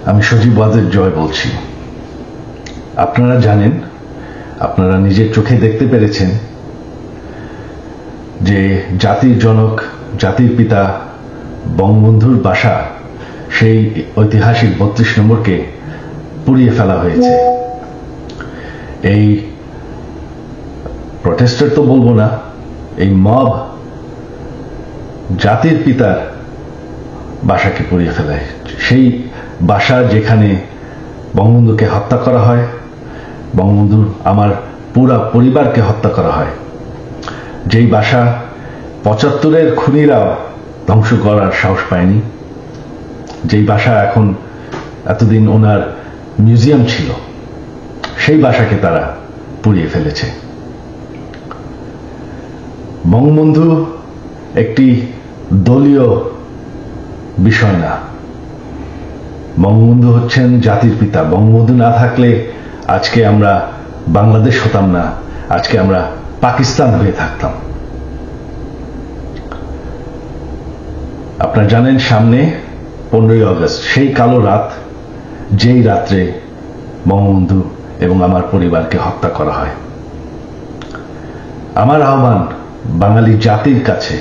আমি সজীব ওয়াজেদ জয় বলছি। আপনারা জানেন, আপনারা নিজের চোখে দেখতে পেরেছেন যে জাতির জনক, জাতির পিতা বঙ্গবন্ধুর বাসা, সেই ঐতিহাসিক ৩২ নম্বরকে পুড়িয়ে ফেলা হয়েছে। এই প্রটেস্টার তো বলবো না, এই মব জাতির পিতার বাসাকে পুড়িয়ে ফেলায়। সেই বাসা যেখানে বঙ্গবন্ধুকে হত্যা করা হয়, বঙ্গবন্ধুর আমার পুরা পরিবারকে হত্যা করা হয়, যেই বাসা ৭৫-এর খুনিরাও ধ্বংস করার সাহস পায়নি, যেই বাসা এখন এতদিন ওনার মিউজিয়াম ছিল, সেই বাসাকে তারা পুড়িয়ে ফেলেছে। বঙ্গবন্ধু একটি দলীয় বিষয় না, বঙ্গবন্ধু হচ্ছেন জাতির পিতা। বঙ্গবন্ধু না থাকলে আজকে আমরা বাংলাদেশ হতাম না, আজকে আমরা পাকিস্তান হয়ে থাকতাম। আপনারা জানেন সামনে 15ই আগস্ট, সেই কালো রাত, যেই রাত্রে বঙ্গবন্ধু এবং আমার পরিবারকে হত্যা করা হয়। আমার আহ্বান বাঙালি জাতির কাছে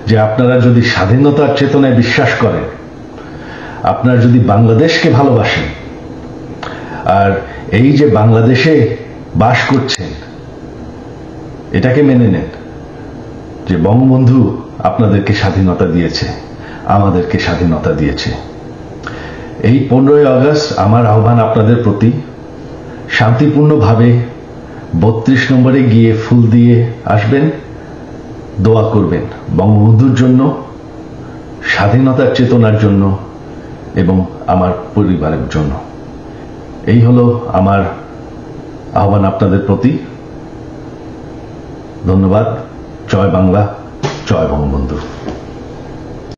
যে আপনারা যদি স্বাধীনতার চেতনায় বিশ্বাস করেন, আপনারা যদি বাংলাদেশকে ভালোবাসেন, আর এই যে বাংলাদেশে বাস করছেন এটাকে মেনে নেন যে বঙ্গবন্ধু আপনাদেরকে স্বাধীনতা দিয়েছে, আমাদেরকে স্বাধীনতা দিয়েছে। এই 15ই আগস্ট আমার আহ্বান আপনাদের প্রতি, শান্তিপূর্ণভাবে ৩২ নম্বরে গিয়ে ফুল দিয়ে আসবেন, দোয়া করবেন বঙ্গবন্ধুর জন্য, স্বাধীনতার চেতনার জন্য এবং আমার পরিবারের জন্য। এই হলো আমার আহ্বান আপনাদের প্রতি। ধন্যবাদ। জয় বাংলা, জয় বঙ্গবন্ধু।